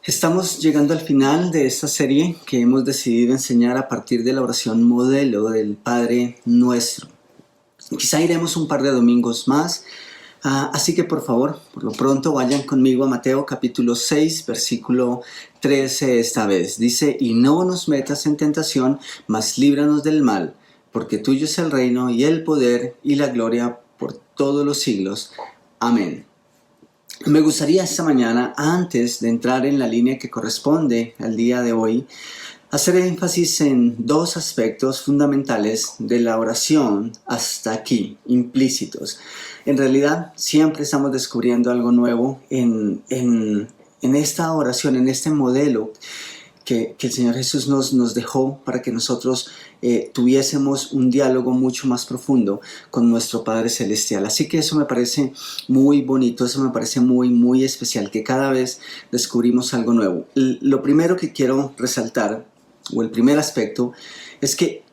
Estamos llegando al final de esta serie que hemos decidido enseñar a partir de la oración modelo del Padre Nuestro. Quizá iremos un par de domingos más, así que por favor, por lo pronto vayan conmigo a Mateo capítulo 6, versículo 13 esta vez. Dice, y no nos metas en tentación, mas líbranos del mal, porque tuyo es el reino y el poder y la gloria por todos los siglos. Amén. Me gustaría esta mañana, antes de entrar en la línea que corresponde al día de hoy, hacer énfasis en dos aspectos fundamentales de la oración hasta aquí, implícitos. En realidad, siempre estamos descubriendo algo nuevo en esta oración, en este modelo que el Señor Jesús nos dejó para que nosotros tuviésemos un diálogo mucho más profundo con nuestro Padre Celestial. Así que eso me parece muy bonito, eso me parece muy especial, que cada vez descubrimos algo nuevo. Lo primero que quiero resaltar, o el primer aspecto, es que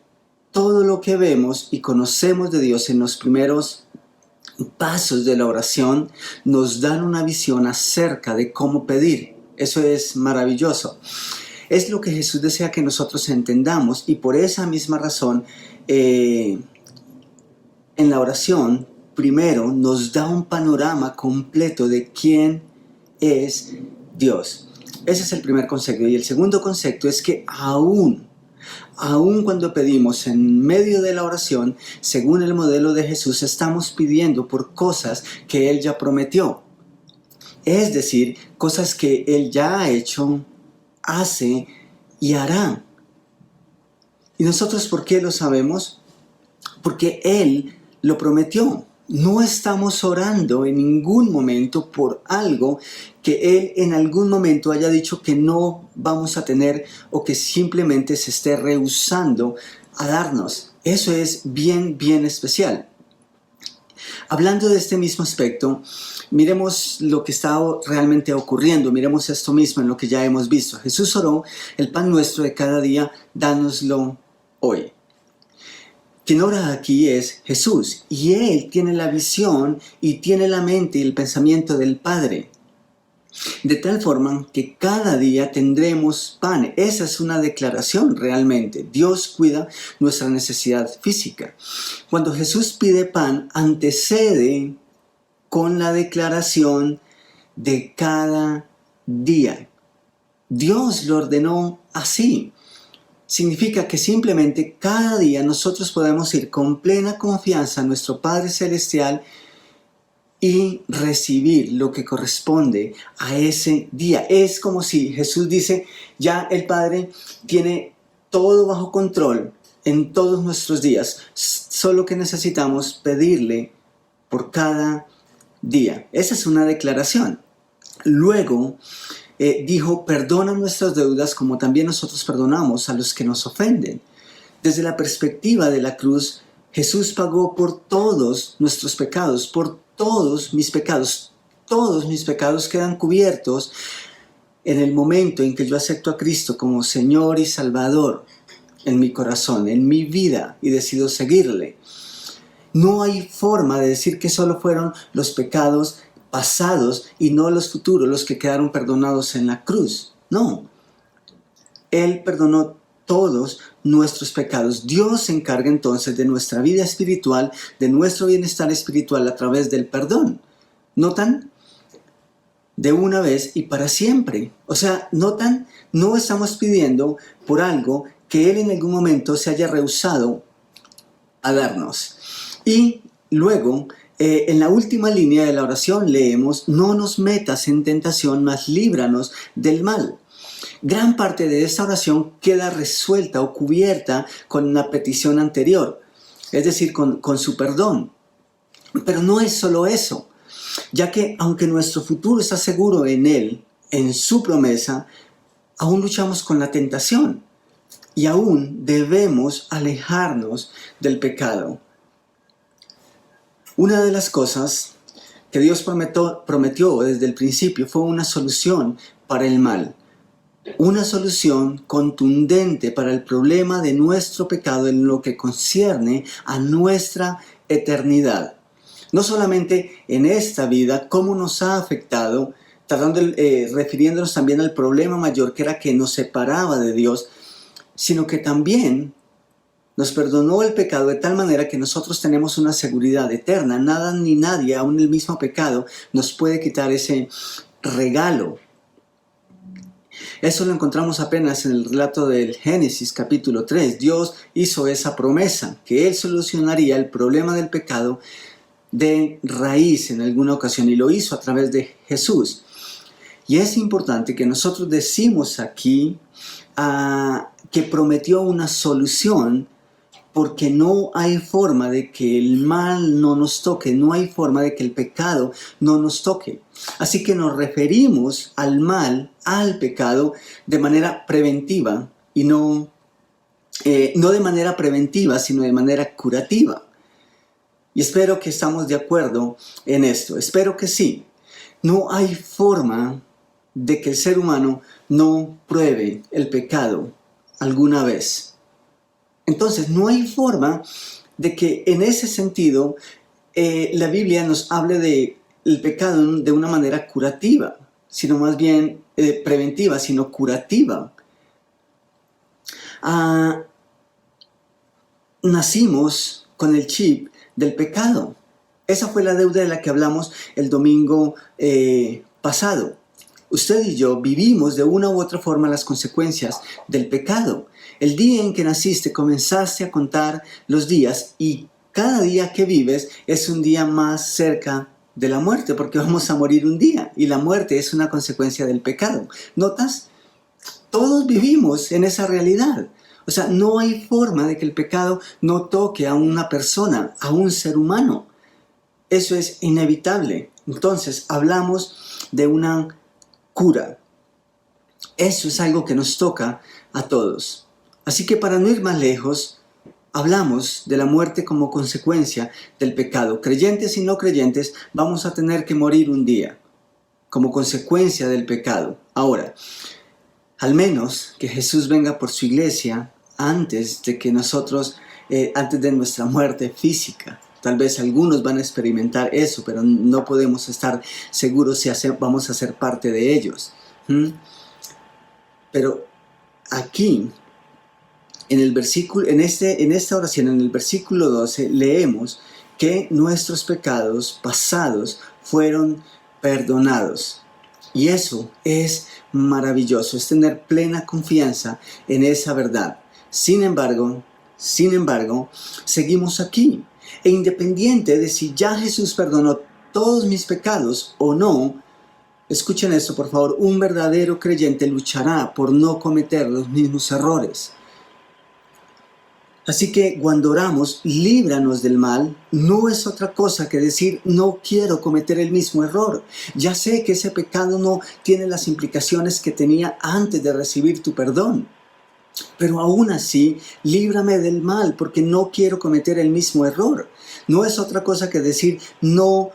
todo lo que vemos y conocemos de Dios en los primeros pasos de la oración nos dan una visión acerca de cómo pedir. Eso es maravilloso. Es lo que Jesús desea que nosotros entendamos, y por esa misma razón en la oración primero nos da un panorama completo de quién es Dios. Ese es el primer concepto. Y el segundo concepto es que aún cuando pedimos en medio de la oración, según el modelo de Jesús, estamos pidiendo por cosas que Él ya prometió. Es decir, cosas que Él ya ha hecho, hace y hará. ¿Y nosotros por qué lo sabemos? Porque Él lo prometió. No estamos orando en ningún momento por algo que Él en algún momento haya dicho que no vamos a tener, o que simplemente se esté rehusando a darnos. Eso es bien especial. Hablando de este mismo aspecto, miremos lo que está realmente ocurriendo. Miremos esto mismo en lo que ya hemos visto. Jesús oró, el pan nuestro de cada día, dánoslo hoy. Quien ora aquí es Jesús, y Él tiene la visión y tiene la mente y el pensamiento del Padre. De tal forma que cada día tendremos pan. Esa es una declaración realmente. Dios cuida nuestra necesidad física. Cuando Jesús pide pan, antecede con la declaración de cada día. Dios lo ordenó así. Significa que simplemente cada día nosotros podemos ir con plena confianza a nuestro Padre Celestial y recibir lo que corresponde a ese día. Es como si Jesús dice, ya el Padre tiene todo bajo control en todos nuestros días, solo que necesitamos pedirle por cada día. Esa es una declaración. Luego dijo, perdona nuestras deudas como también nosotros perdonamos a los que nos ofenden. Desde la perspectiva de la cruz, Jesús pagó por todos nuestros pecados, por todos mis pecados. Todos mis pecados quedan cubiertos en el momento en que yo acepto a Cristo como Señor y Salvador en mi corazón, en mi vida, y decido seguirle. No hay forma de decir que solo fueron los pecados pasados y no los futuros los que quedaron perdonados en la cruz. No. Él perdonó todos nuestros pecados. Dios se encarga entonces de nuestra vida espiritual, de nuestro bienestar espiritual a través del perdón. ¿Notan? De una vez y para siempre. O sea, ¿notan? No estamos pidiendo por algo que Él en algún momento se haya rehusado a darnos. Y luego, en la última línea de la oración leemos, no nos metas en tentación, mas líbranos del mal. Gran parte de esta oración queda resuelta o cubierta con la petición anterior, es decir, con su perdón. Pero no es solo eso, ya que aunque nuestro futuro está seguro en Él, en su promesa, aún luchamos con la tentación y aún debemos alejarnos del pecado. Una de las cosas que Dios prometió desde el principio fue una solución para el mal. Una solución contundente para el problema de nuestro pecado en lo que concierne a nuestra eternidad. No solamente en esta vida, cómo nos ha afectado refiriéndonos también al problema mayor que era que nos separaba de Dios, sino que también nos perdonó el pecado de tal manera que nosotros tenemos una seguridad eterna. Nada ni nadie, aun el mismo pecado, nos puede quitar ese regalo. Eso lo encontramos apenas en el relato del Génesis capítulo 3. Dios hizo esa promesa, que Él solucionaría el problema del pecado de raíz en alguna ocasión, y lo hizo a través de Jesús. Y es importante que nosotros decimos aquí que prometió una solución, porque no hay forma de que el mal no nos toque, no hay forma de que el pecado no nos toque. Así que nos referimos al mal, al pecado, de manera preventiva, y no de manera preventiva, sino de manera curativa. Y espero que estamos de acuerdo en esto, espero que sí. No hay forma de que el ser humano no pruebe el pecado alguna vez. Entonces, no hay forma de que en ese sentido la Biblia nos hable del pecado de una manera curativa, sino más bien preventiva, sino curativa. Nacimos con el chip del pecado. Esa fue la deuda de la que hablamos el domingo pasado. Usted y yo vivimos de una u otra forma las consecuencias del pecado. El día en que naciste comenzaste a contar los días, y cada día que vives es un día más cerca de la muerte, porque vamos a morir un día y la muerte es una consecuencia del pecado. ¿Notas? Todos vivimos en esa realidad. O sea, no hay forma de que el pecado no toque a una persona, a un ser humano. Eso es inevitable. Entonces, hablamos de una cura. Eso es algo que nos toca a todos. Así que para no ir más lejos, hablamos de la muerte como consecuencia del pecado. Creyentes y no creyentes vamos a tener que morir un día como consecuencia del pecado. Ahora, al menos que Jesús venga por su iglesia antes de que nosotros, antes de nuestra muerte física. Tal vez algunos van a experimentar eso, pero no podemos estar seguros si vamos a ser parte de ellos. Pero aquí, en esta oración, en el versículo 12, leemos que nuestros pecados pasados fueron perdonados. Y eso es maravilloso, es tener plena confianza en esa verdad. Sin embargo, seguimos aquí. E independiente de si ya Jesús perdonó todos mis pecados o no, escuchen esto por favor, un verdadero creyente luchará por no cometer los mismos errores. Así que cuando oramos, líbranos del mal, no es otra cosa que decir, no quiero cometer el mismo error. Ya sé que ese pecado no tiene las implicaciones que tenía antes de recibir tu perdón. Pero aún así, líbrame del mal porque no quiero cometer el mismo error. No es otra cosa que decir, no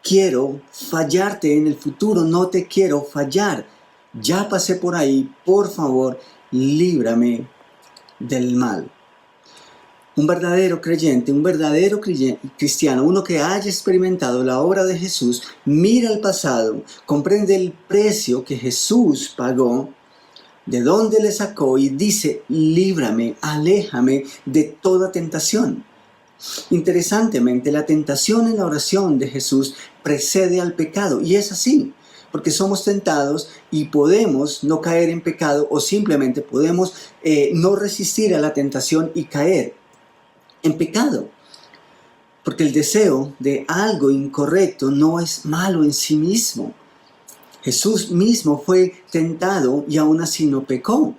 quiero fallarte en el futuro, no te quiero fallar. Ya pasé por ahí, por favor, líbrame del mal. Un verdadero creyente, un verdadero cristiano, uno que haya experimentado la obra de Jesús, mira al pasado, comprende el precio que Jesús pagó, de dónde le sacó y dice, líbrame, aléjame de toda tentación. Interesantemente, la tentación en la oración de Jesús precede al pecado, y es así, porque somos tentados y podemos no caer en pecado, o simplemente podemos no resistir a la tentación y caer en pecado. Porque el deseo de algo incorrecto no es malo en sí mismo. Jesús mismo fue tentado y aún así no pecó.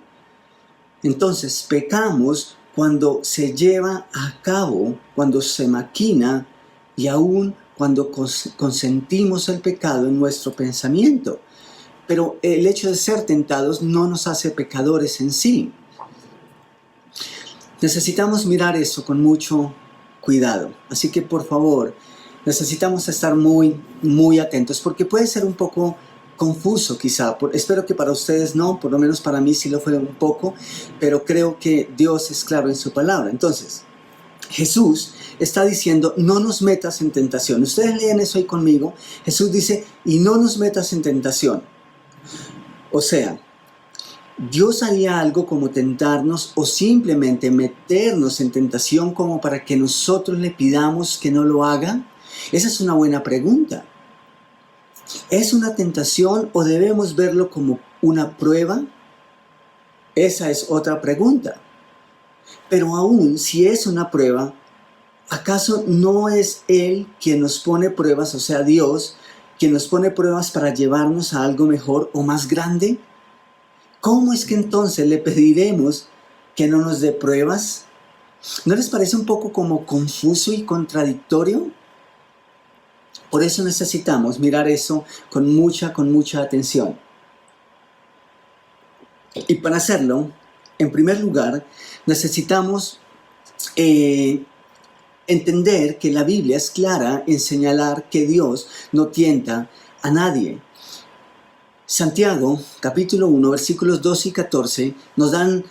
Entonces pecamos cuando se lleva a cabo, cuando se maquina y aún cuando consentimos el pecado en nuestro pensamiento. Pero el hecho de ser tentados no nos hace pecadores en sí. Necesitamos mirar eso con mucho cuidado. Así que por favor, necesitamos estar muy, muy atentos, porque puede ser un poco confuso quizá. Espero que para ustedes no, por lo menos para mí sí lo fue un poco, pero creo que Dios es claro en su palabra. Entonces, Jesús está diciendo, no nos metas en tentación. Ustedes leen eso ahí conmigo. Jesús dice, y no nos metas en tentación. O sea, Dios haría algo como tentarnos o simplemente meternos en tentación como para que nosotros le pidamos que no lo haga. Esa es una buena pregunta. ¿Es una tentación o debemos verlo como una prueba? Esa es otra pregunta. Pero aún si es una prueba, ¿acaso no es Él quien nos pone pruebas, o sea, Dios, quien nos pone pruebas para llevarnos a algo mejor o más grande? ¿Cómo es que entonces le pediremos que no nos dé pruebas? ¿No les parece un poco como confuso y contradictorio? Por eso necesitamos mirar eso con mucha atención. Y para hacerlo, en primer lugar, necesitamos entender que la Biblia es clara en señalar que Dios no tienta a nadie. Santiago, capítulo 1, versículos 12 y 14, nos dan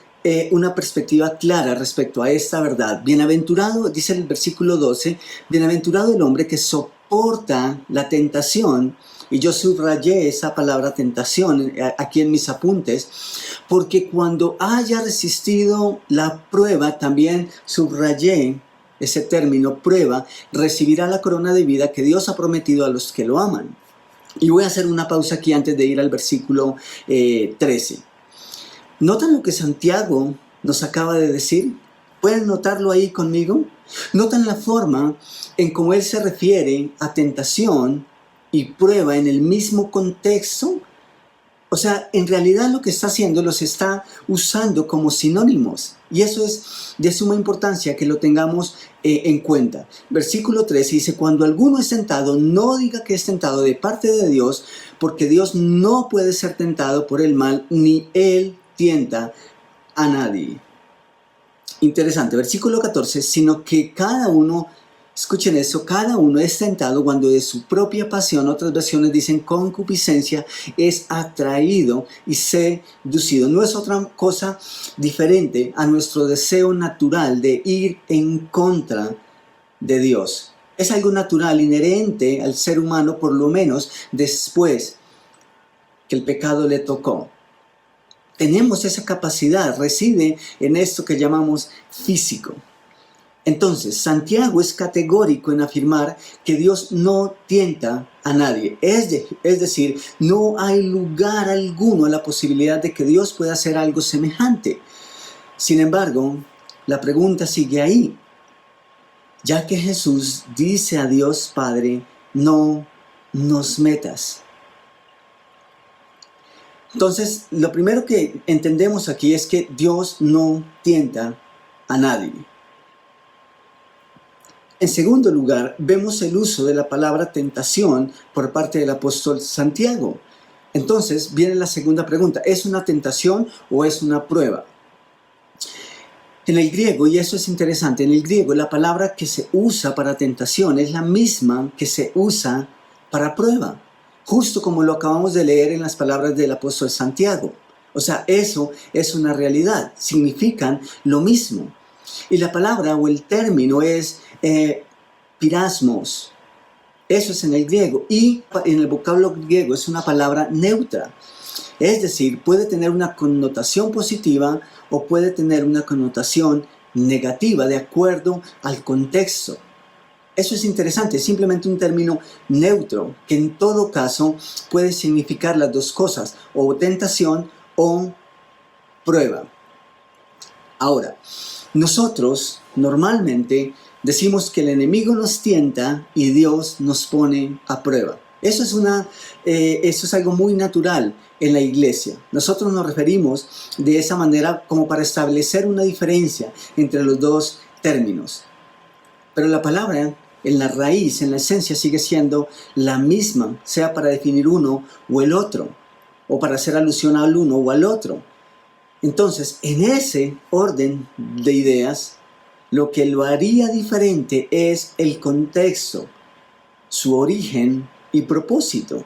una perspectiva clara respecto a esta verdad. Bienaventurado, dice el versículo 12, bienaventurado el hombre que soporta la tentación, y yo subrayé esa palabra tentación aquí en mis apuntes, porque cuando haya resistido la prueba, también subrayé ese término, prueba, recibirá la corona de vida que Dios ha prometido a los que lo aman. Y voy a hacer una pausa aquí antes de ir al versículo 13. ¿Notan lo que Santiago nos acaba de decir? ¿Pueden notarlo ahí conmigo? ¿Notan la forma en cómo él se refiere a tentación y prueba en el mismo contexto? O sea, en realidad lo que está haciendo los está usando como sinónimos. Y eso es de suma importancia que lo tengamos en cuenta. Versículo 13 dice, cuando alguno es tentado, no diga que es tentado de parte de Dios, porque Dios no puede ser tentado por el mal, ni Él tienta a nadie. Interesante, versículo 14, sino que cada uno, escuchen eso, cada uno es tentado cuando de su propia pasión, otras versiones dicen concupiscencia, es atraído y seducido. No es otra cosa diferente a nuestro deseo natural de ir en contra de Dios. Es algo natural, inherente al ser humano, por lo menos después que el pecado le tocó. Tenemos esa capacidad, reside en esto que llamamos físico. Entonces, Santiago es categórico en afirmar que Dios no tienta a nadie. Es decir, no hay lugar alguno a la posibilidad de que Dios pueda hacer algo semejante. Sin embargo, la pregunta sigue ahí. Ya que Jesús dice a Dios Padre, no nos metas. Entonces, lo primero que entendemos aquí es que Dios no tienta a nadie. En segundo lugar, vemos el uso de la palabra tentación por parte del apóstol Santiago. Entonces, viene la segunda pregunta, ¿es una tentación o es una prueba? En el griego, y eso es interesante, en el griego la palabra que se usa para tentación es la misma que se usa para prueba. Justo como lo acabamos de leer en las palabras del apóstol Santiago. O sea, eso es una realidad, significan lo mismo. Y la palabra o el término es pirasmos. Eso es en el griego. Y en el vocablo griego es una palabra neutra. Es decir, puede tener una connotación positiva o puede tener una connotación negativa de acuerdo al contexto. Eso es interesante, es simplemente un término neutro que en todo caso puede significar las dos cosas, o tentación o prueba. Ahora, nosotros normalmente decimos que el enemigo nos tienta y Dios nos pone a prueba. Eso es algo muy natural en la iglesia. Nosotros nos referimos de esa manera como para establecer una diferencia entre los dos términos. Pero la palabra en la raíz, en la esencia, sigue siendo la misma, sea para definir uno o el otro, o para hacer alusión al uno o al otro. Entonces, en ese orden de ideas, lo que lo haría diferente es el contexto, su origen y propósito.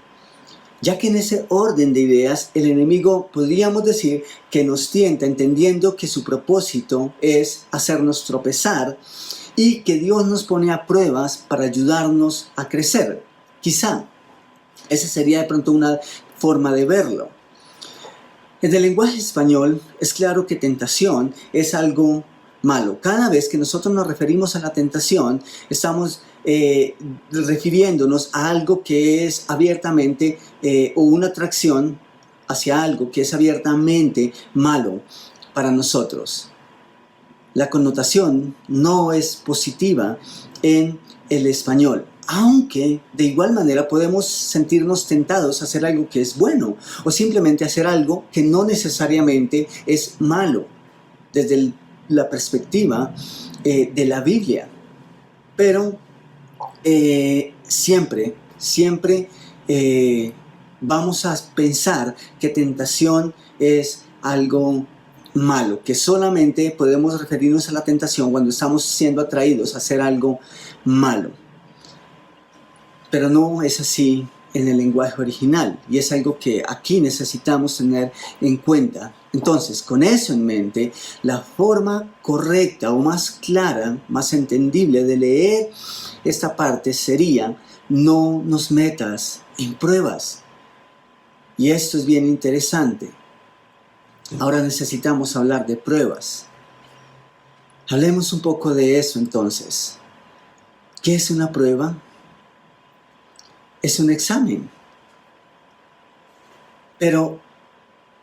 Ya que en ese orden de ideas, el enemigo podríamos decir que nos tienta entendiendo que su propósito es hacernos tropezar y que Dios nos pone a pruebas para ayudarnos a crecer. Quizá esa sería de pronto una forma de verlo. En el lenguaje español es claro que tentación es algo malo. Cada vez que nosotros nos referimos a la tentación, estamos refiriéndonos a algo que es abiertamente o una atracción hacia algo que es abiertamente malo para nosotros. La connotación no es positiva en el español, aunque de igual manera podemos sentirnos tentados a hacer algo que es bueno o simplemente hacer algo que no necesariamente es malo desde la perspectiva de la Biblia. Pero siempre vamos a pensar que tentación es algo malo, que solamente podemos referirnos a la tentación cuando estamos siendo atraídos a hacer algo malo. Pero no es así en el lenguaje original, y es algo que aquí necesitamos tener en cuenta. Entonces, con eso en mente, la forma correcta o más clara, más entendible de leer esta parte sería: no nos metas en pruebas. Y esto es bien interesante. Ahora necesitamos hablar de pruebas. Hablemos un poco de eso entonces. ¿Qué es una prueba? Es un examen. Pero,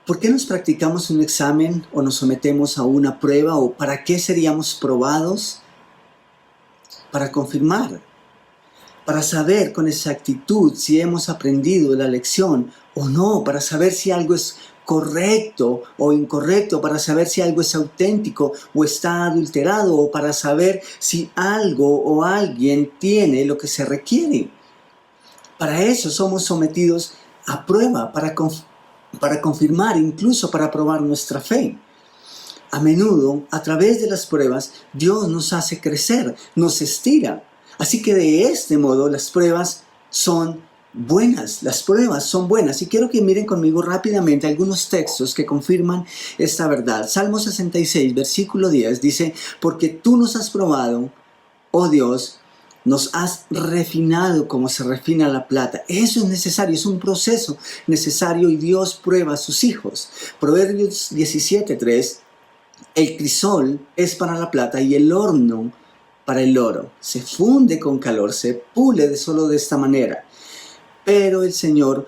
¿por qué nos practicamos un examen o nos sometemos a una prueba? ¿O para qué seríamos probados? Para confirmar, para saber con exactitud si hemos aprendido la lección o no, para saber si algo es correcto o incorrecto, para saber si algo es auténtico o está adulterado, o para saber si algo o alguien tiene lo que se requiere. Para eso somos sometidos a prueba, para confirmar, incluso para probar nuestra fe. A menudo, a través de las pruebas, Dios nos hace crecer, nos estira. Así que de este modo las pruebas son buenas, Y quiero que miren conmigo rápidamente algunos textos que confirman esta verdad. Salmo 66, versículo 10 dice: porque tú nos has probado, oh Dios, nos has refinado como se refina la plata. Eso es necesario, es un proceso necesario, y Dios prueba a sus hijos. Proverbios 17:3: el crisol es para la plata y el horno para el oro. Se funde con calor, se pule solo de esta manera. Pero el Señor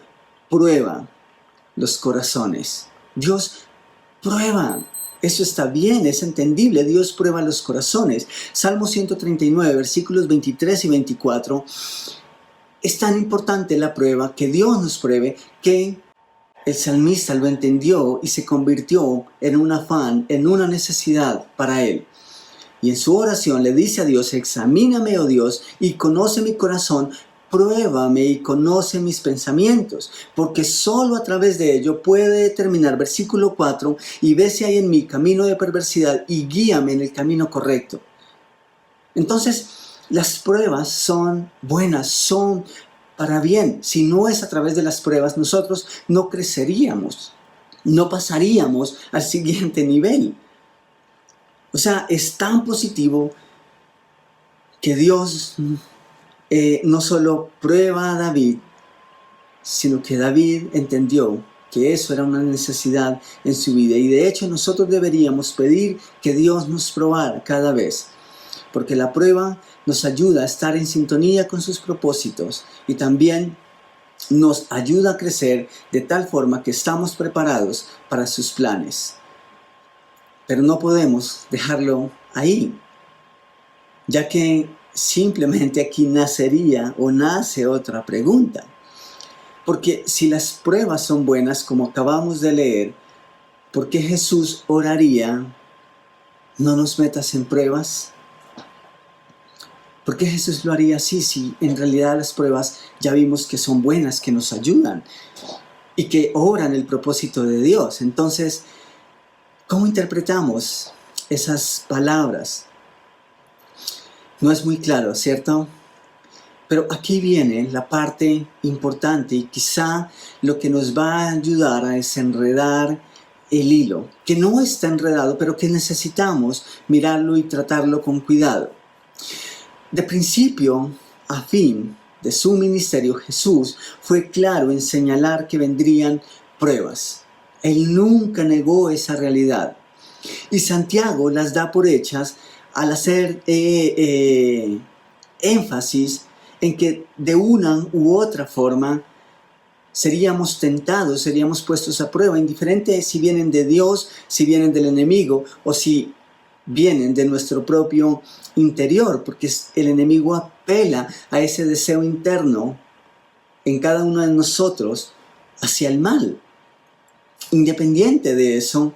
prueba los corazones. Dios prueba. Eso está bien, es entendible. Dios prueba los corazones. Salmo 139, versículos 23 y 24. Es tan importante la prueba, que Dios nos pruebe, que el salmista lo entendió y se convirtió en un afán, en una necesidad para él. Y en su oración le dice a Dios: examíname, oh Dios, y conoce mi corazón, pruébame y conoce mis pensamientos, porque solo a través de ello puede determinar, versículo 4, y ve si hay en mí camino de perversidad y guíame en el camino correcto. Entonces, las pruebas son buenas, son para bien. Si no es a través de las pruebas, nosotros no creceríamos, no pasaríamos al siguiente nivel. O sea, es tan positivo que Dios no solo prueba a David, sino que David entendió que eso era una necesidad en su vida. Y de hecho nosotros deberíamos pedir que Dios nos probara cada vez, porque la prueba nos ayuda a estar en sintonía con sus propósitos y también nos ayuda a crecer de tal forma que estamos preparados para sus planes. Pero no podemos dejarlo ahí, ya que simplemente aquí nace otra pregunta. Porque si las pruebas son buenas, como acabamos de leer, ¿por qué Jesús oraría: no nos metas en pruebas? ¿Por qué Jesús lo haría así, si en realidad las pruebas ya vimos que son buenas, que nos ayudan y que obran el propósito de Dios? Entonces, ¿cómo interpretamos esas palabras? No es muy claro, ¿cierto? Pero aquí viene la parte importante y quizá lo que nos va a ayudar a desenredar el hilo, que no está enredado, pero que necesitamos mirarlo y tratarlo con cuidado. De principio a fin de su ministerio, Jesús fue claro en señalar que vendrían pruebas. Él nunca negó esa realidad. Y Santiago las da por hechas al hacer énfasis en que de una u otra forma seríamos tentados, seríamos puestos a prueba, indiferente si vienen de Dios, si vienen del enemigo o si vienen de nuestro propio interior, porque el enemigo apela a ese deseo interno en cada uno de nosotros hacia el mal. Independiente de eso,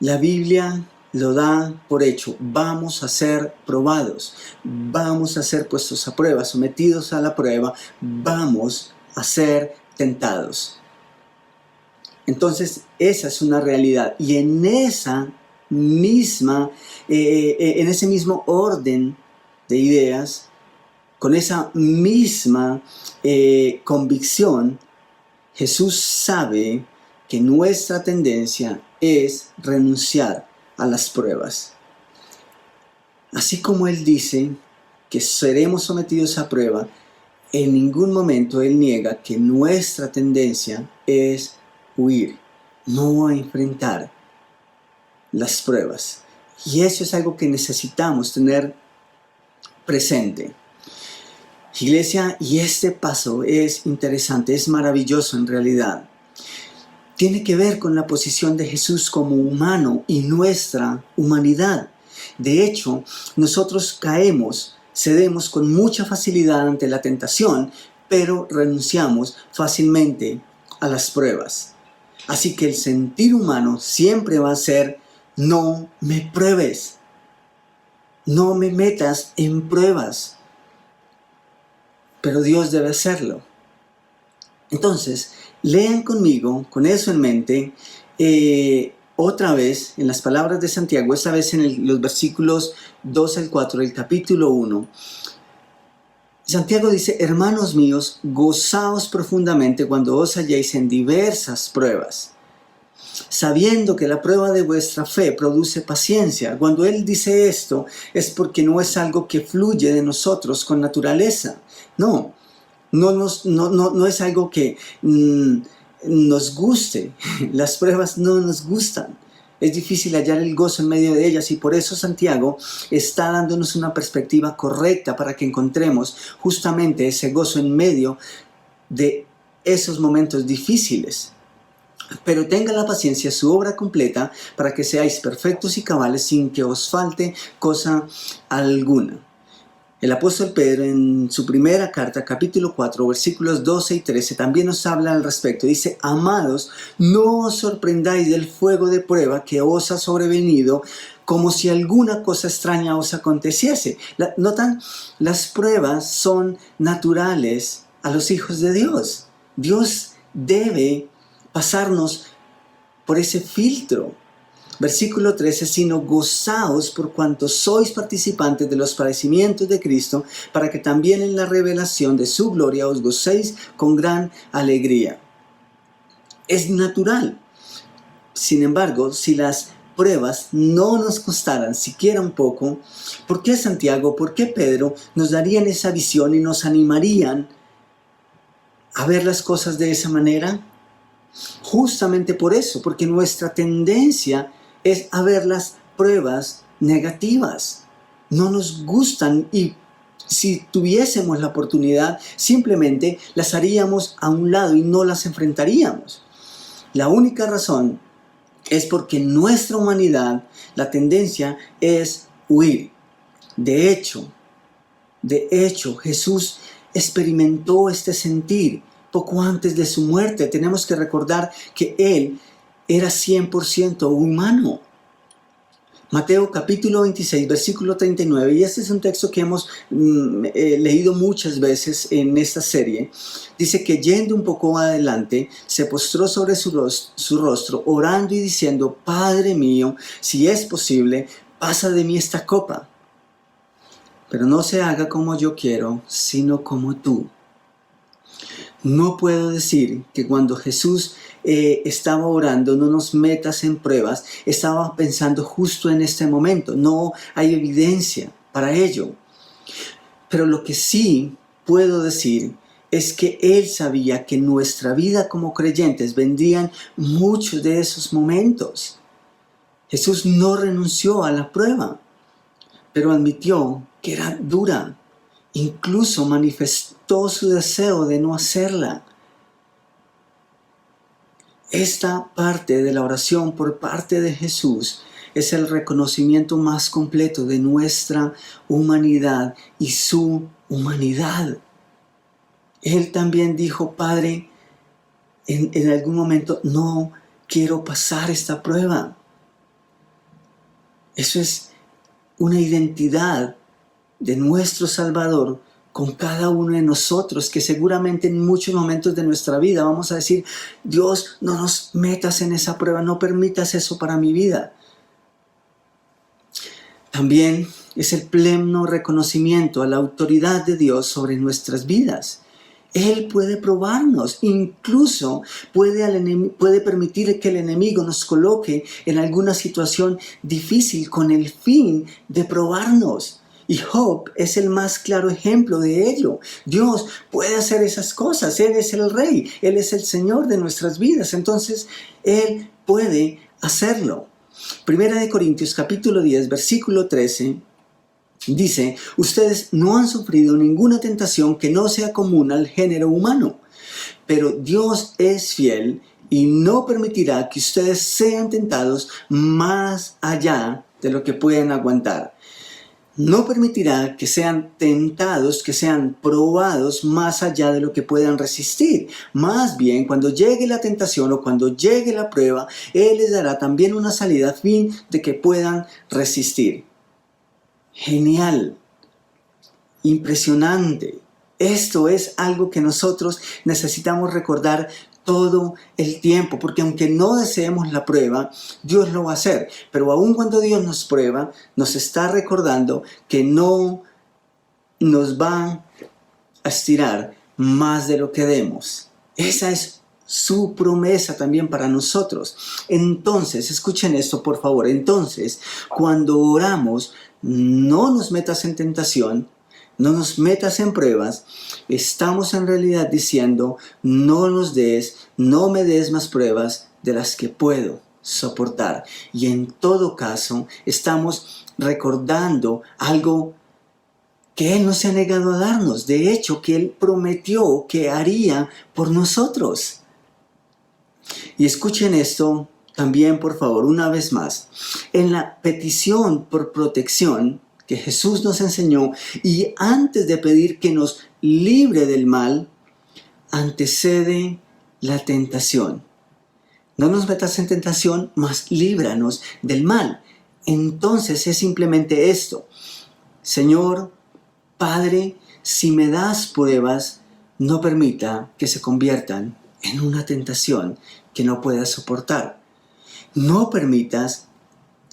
la Biblia lo da por hecho. Vamos a ser probados, vamos a ser puestos a prueba, sometidos a la prueba, vamos a ser tentados. Entonces, esa es una realidad. Y en esa misma, en ese mismo orden de ideas, con esa misma convicción, Jesús sabe que nuestra tendencia es renunciar a las pruebas. Así como Él dice que seremos sometidos a prueba, en ningún momento Él niega que nuestra tendencia es huir, no a enfrentar las pruebas. Y eso es algo que necesitamos tener presente. Iglesia, y este paso es interesante, es maravilloso en realidad. Tiene que ver con la posición de Jesús como humano y nuestra humanidad. De hecho, nosotros caemos, cedemos con mucha facilidad ante la tentación, pero renunciamos fácilmente a las pruebas. Así que el sentir humano siempre va a ser: no me pruebes, no me metas en pruebas. Pero Dios debe hacerlo. Entonces, lean conmigo, con eso en mente, otra vez en las palabras de Santiago, esta vez en los versículos 2 al 4 del capítulo 1. Santiago dice: hermanos míos, gozaos profundamente cuando os halléis en diversas pruebas, sabiendo que la prueba de vuestra fe produce paciencia. Cuando él dice esto, es porque no es algo que fluye de nosotros con naturaleza. No es algo que nos guste. Las pruebas no nos gustan. Es difícil hallar el gozo en medio de ellas, y por eso Santiago está dándonos una perspectiva correcta para que encontremos justamente ese gozo en medio de esos momentos difíciles. Pero tenga la paciencia su obra completa, para que seáis perfectos y cabales sin que os falte cosa alguna. El apóstol Pedro, en su primera carta, capítulo 4, versículos 12 y 13, también nos habla al respecto. Dice: amados, no os sorprendáis del fuego de prueba que os ha sobrevenido, como si alguna cosa extraña os aconteciese. ¿Notan? Las pruebas son naturales a los hijos de Dios. Dios debe pasarnos por ese filtro. Versículo 13, sino gozaos por cuanto sois participantes de los padecimientos de Cristo, para que también en la revelación de su gloria os gocéis con gran alegría. Es natural. Sin embargo, si las pruebas no nos costaran siquiera un poco, ¿por qué Santiago, por qué Pedro nos darían esa visión y nos animarían a ver las cosas de esa manera? Justamente por eso, porque nuestra tendencia es a ver las pruebas negativas. No nos gustan, y si tuviésemos la oportunidad, simplemente las haríamos a un lado y no las enfrentaríamos. La única razón es porque en nuestra humanidad la tendencia es huir. De hecho, Jesús experimentó este sentir poco antes de su muerte. Tenemos que recordar que Él era 100% humano. Mateo capítulo 26, versículo 39, y este es un texto que hemos leído muchas veces en esta serie. Dice que yendo un poco adelante, se postró sobre su rostro, orando y diciendo: Padre mío, si es posible, pasa de mí esta copa. Pero no se haga como yo quiero, sino como tú. No puedo decir que cuando Jesús estaba orando, no nos metas en pruebas, estaba pensando justo en este momento. No hay evidencia para ello. Pero lo que sí puedo decir es que Él sabía que en nuestra vida como creyentes vendrían muchos de esos momentos. Jesús no renunció a la prueba, pero admitió que era dura. Incluso manifestó su deseo de no hacerla. Esta parte de la oración por parte de Jesús es el reconocimiento más completo de nuestra humanidad y su humanidad. Él también dijo, Padre, en algún momento, no quiero pasar esta prueba. Eso es una identidad de nuestro Salvador con cada uno de nosotros, que seguramente en muchos momentos de nuestra vida vamos a decir, Dios, no nos metas en esa prueba, no permitas eso para mi vida. También es el pleno reconocimiento a la autoridad de Dios sobre nuestras vidas. Él puede probarnos, incluso puede permitir que el enemigo nos coloque en alguna situación difícil con el fin de probarnos. Y Job es el más claro ejemplo de ello. Dios puede hacer esas cosas. Él es el Rey. Él es el Señor de nuestras vidas. Entonces, Él puede hacerlo. Primera de Corintios capítulo 10, versículo 13, dice, ustedes no han sufrido ninguna tentación que no sea común al género humano, pero Dios es fiel y no permitirá que ustedes sean tentados más allá de lo que pueden aguantar. No permitirá que sean tentados, que sean probados más allá de lo que puedan resistir. Más bien, cuando llegue la tentación o cuando llegue la prueba, Él les dará también una salida a fin de que puedan resistir. Genial, impresionante. Esto es algo que nosotros necesitamos recordar todo el tiempo, porque aunque no deseemos la prueba, Dios lo va a hacer. Pero aun cuando Dios nos prueba, nos está recordando que no nos va a estirar más de lo que demos. Esa es su promesa también para nosotros. Entonces, escuchen esto por favor. Entonces, cuando oramos, no nos metas en tentación, no nos metas en pruebas, estamos en realidad diciendo, no me des más pruebas de las que puedo soportar. Y en todo caso, estamos recordando algo que Él no se ha negado a darnos. De hecho, que Él prometió que haría por nosotros. Y escuchen esto también, por favor, una vez más. En la petición por protección que Jesús nos enseñó, y antes de pedir que nos libre del mal, antecede la tentación. No nos metas en tentación, mas líbranos del mal. Entonces es simplemente esto. Señor, Padre, si me das pruebas, no permita que se conviertan en una tentación que no pueda soportar. No permitas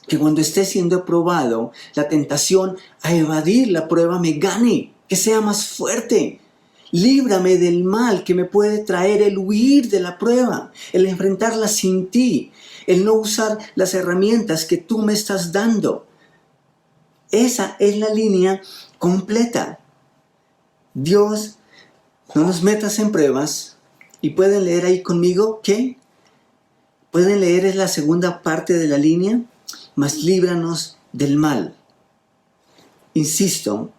que cuando esté siendo probado, la tentación a evadir la prueba me gane, que sea más fuerte. Líbrame del mal que me puede traer el huir de la prueba, el enfrentarla sin ti, el no usar las herramientas que tú me estás dando. Esa es la línea completa. Dios, no nos metas en pruebas. Y pueden leer ahí conmigo, ¿qué? Pueden leer es la segunda parte de la línea, mas líbranos del mal. Insisto,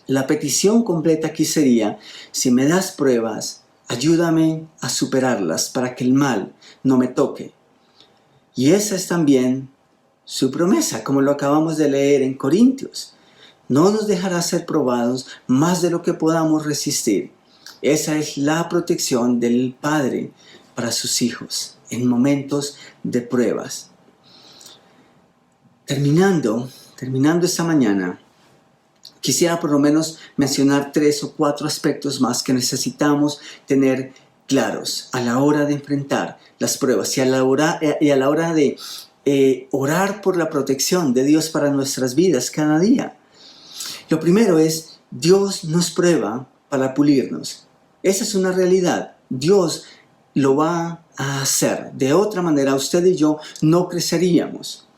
la petición completa aquí sería, si me das pruebas, ayúdame a superarlas para que el mal no me toque. Y esa es también su promesa, como lo acabamos de leer en Corintios. No nos dejará ser probados más de lo que podamos resistir. Esa es la protección del Padre para sus hijos en momentos de pruebas. Terminando esta mañana, quisiera por lo menos mencionar 3 o 4 aspectos más que necesitamos tener claros a la hora de enfrentar las pruebas y a la hora de orar por la protección de Dios para nuestras vidas cada día. Lo primero es, Dios nos prueba para pulirnos. Esa es una realidad. Dios lo va a hacer. De otra manera, usted y yo no creceríamos.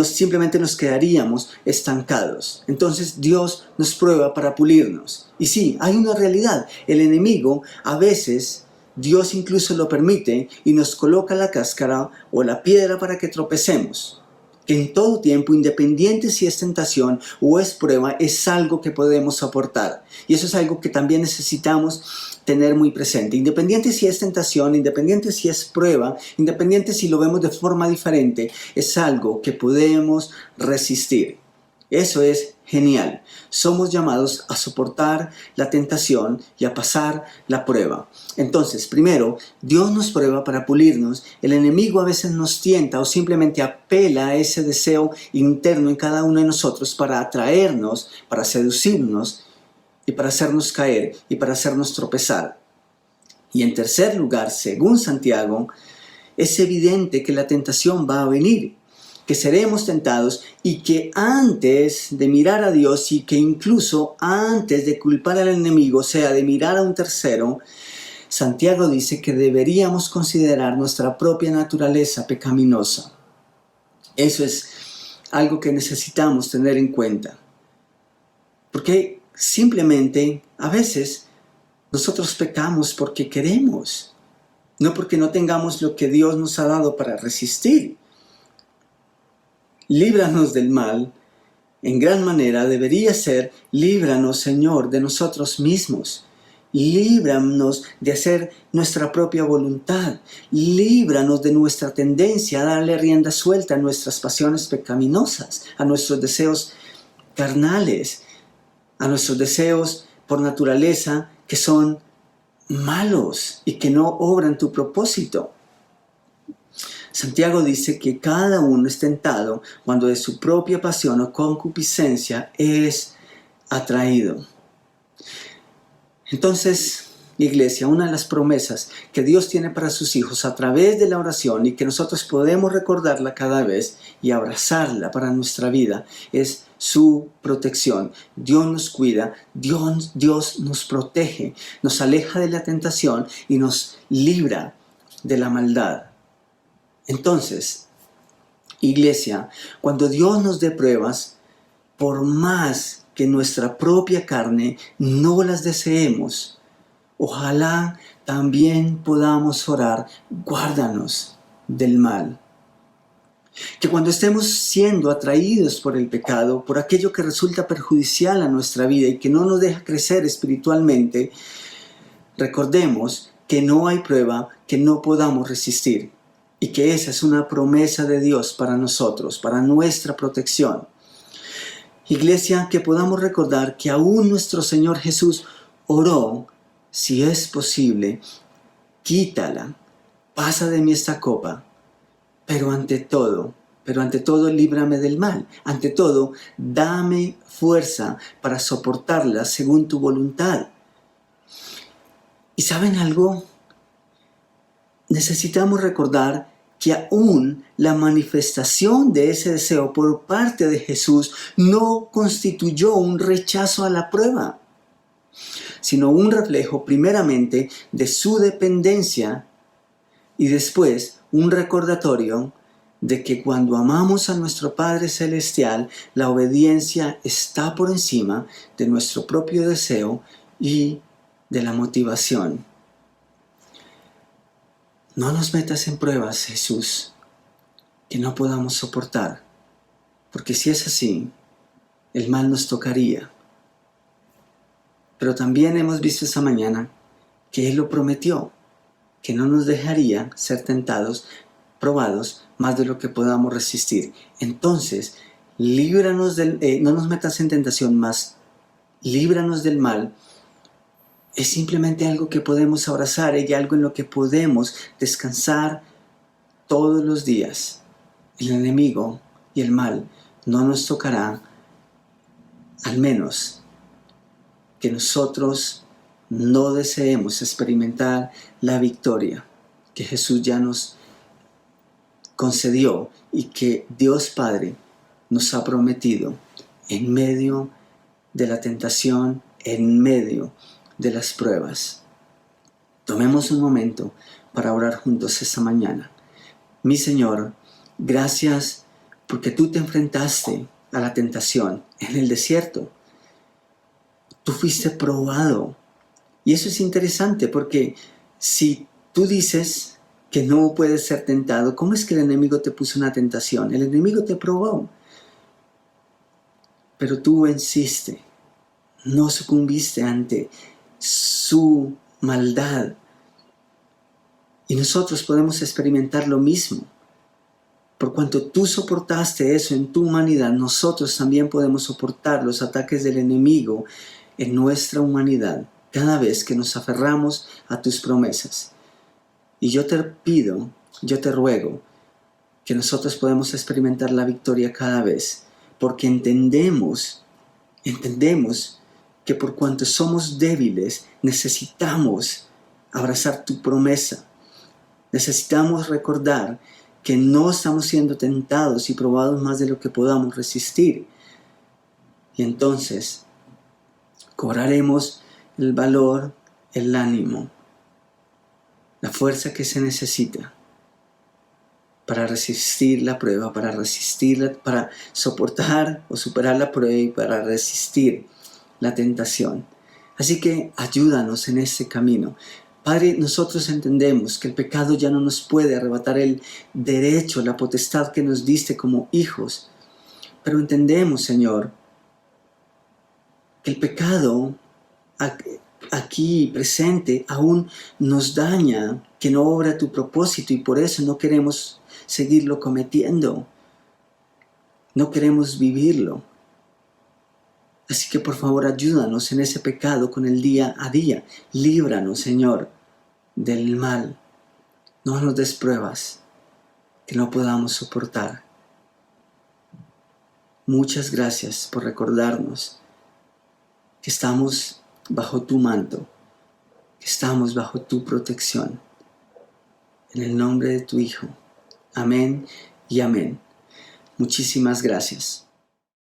Simplemente nos quedaríamos estancados. Entonces Dios nos prueba para pulirnos. Y sí, hay una realidad. El enemigo, a veces, Dios incluso lo permite y nos coloca la cáscara o la piedra para que tropecemos. Que en todo tiempo, independiente si es tentación o es prueba, es algo que podemos soportar. Y eso es algo que también necesitamos tener muy presente. Independiente si es tentación, independiente si es prueba, independiente si lo vemos de forma diferente, es algo que podemos resistir. Eso es genial. Somos llamados a soportar la tentación y a pasar la prueba. Entonces, primero, Dios nos prueba para pulirnos. El enemigo a veces nos tienta o simplemente apela a ese deseo interno en cada uno de nosotros para atraernos, para seducirnos y para hacernos caer y para hacernos tropezar. Y en tercer lugar, según Santiago, es evidente que la tentación va a venir, que seremos tentados y que antes de mirar a Dios y que incluso antes de culpar al enemigo, o sea, de mirar a un tercero, Santiago dice que deberíamos considerar nuestra propia naturaleza pecaminosa. Eso es algo que necesitamos tener en cuenta. Porque simplemente, a veces, nosotros pecamos porque queremos, no porque no tengamos lo que Dios nos ha dado para resistir. Líbranos del mal, en gran manera debería ser, líbranos, Señor, de nosotros mismos. Líbranos de hacer nuestra propia voluntad. Líbranos de nuestra tendencia a darle rienda suelta a nuestras pasiones pecaminosas, a nuestros deseos carnales, a nuestros deseos por naturaleza que son malos y que no obran tu propósito. Santiago dice que cada uno es tentado cuando de su propia pasión o concupiscencia es atraído. Entonces, iglesia, una de las promesas que Dios tiene para sus hijos a través de la oración y que nosotros podemos recordarla cada vez y abrazarla para nuestra vida es su protección. Dios nos cuida, Dios nos protege, nos aleja de la tentación y nos libra de la maldad. Entonces, iglesia, cuando Dios nos dé pruebas, por más que nuestra propia carne no las deseemos, ojalá también podamos orar, guárdanos del mal. Que cuando estemos siendo atraídos por el pecado, por aquello que resulta perjudicial a nuestra vida y que no nos deja crecer espiritualmente, recordemos que no hay prueba que no podamos resistir y que esa es una promesa de Dios para nosotros, para nuestra protección. Iglesia, que podamos recordar que aún nuestro Señor Jesús oró, si es posible, quítala, pasa de mí esta copa, pero ante todo, líbrame del mal. Ante todo, dame fuerza para soportarla según tu voluntad. ¿Y saben algo? Necesitamos recordar que aún la manifestación de ese deseo por parte de Jesús no constituyó un rechazo a la prueba, sino un reflejo primeramente de su dependencia y después un recordatorio de que cuando amamos a nuestro Padre Celestial, la obediencia está por encima de nuestro propio deseo y de la motivación. No nos metas en pruebas, Jesús, que no podamos soportar, porque si es así, el mal nos tocaría. Pero también hemos visto esta mañana que Él lo prometió, que no nos dejaría ser tentados, probados, más de lo que podamos resistir. Entonces, líbranos no nos metas en tentación, más líbranos del mal. Es simplemente algo que podemos abrazar y algo en lo que podemos descansar todos los días. El enemigo y el mal no nos tocará, al menos que nosotros no deseemos experimentar la victoria que Jesús ya nos concedió y que Dios Padre nos ha prometido en medio de la tentación en medio de las pruebas. Tomemos un momento para orar juntos esta mañana. Mi Señor, gracias porque tú te enfrentaste a la tentación en el desierto. Tú fuiste probado. Y eso es interesante porque si tú dices que no puedes ser tentado, ¿cómo es que el enemigo te puso una tentación? El enemigo te probó. Pero tú venciste. No sucumbiste ante su maldad. Y nosotros podemos experimentar lo mismo. Por cuanto tú soportaste eso en tu humanidad, nosotros también podemos soportar los ataques del enemigo en nuestra humanidad cada vez que nos aferramos a tus promesas. Y yo te pido, yo te ruego que nosotros podamos experimentar la victoria cada vez, porque entendemos que por cuanto somos débiles, necesitamos abrazar tu promesa. Necesitamos recordar que no estamos siendo tentados y probados más de lo que podamos resistir. Y entonces cobraremos el valor, el ánimo, la fuerza que se necesita para resistir la prueba, para soportar o superar la prueba y para resistir la tentación. Así que ayúdanos en este camino. Padre, nosotros entendemos que el pecado ya no nos puede arrebatar el derecho, la potestad que nos diste como hijos. Pero entendemos, Señor, que el pecado aquí presente aún nos daña, que no obra tu propósito y por eso no queremos seguirlo cometiendo. No queremos vivirlo. Así que por favor ayúdanos en ese pecado con el día a día. Líbranos, Señor, del mal. No nos des pruebas que no podamos soportar. Muchas gracias por recordarnos que estamos bajo tu manto, que estamos bajo tu protección. En el nombre de tu Hijo. Amén y amén. Muchísimas gracias.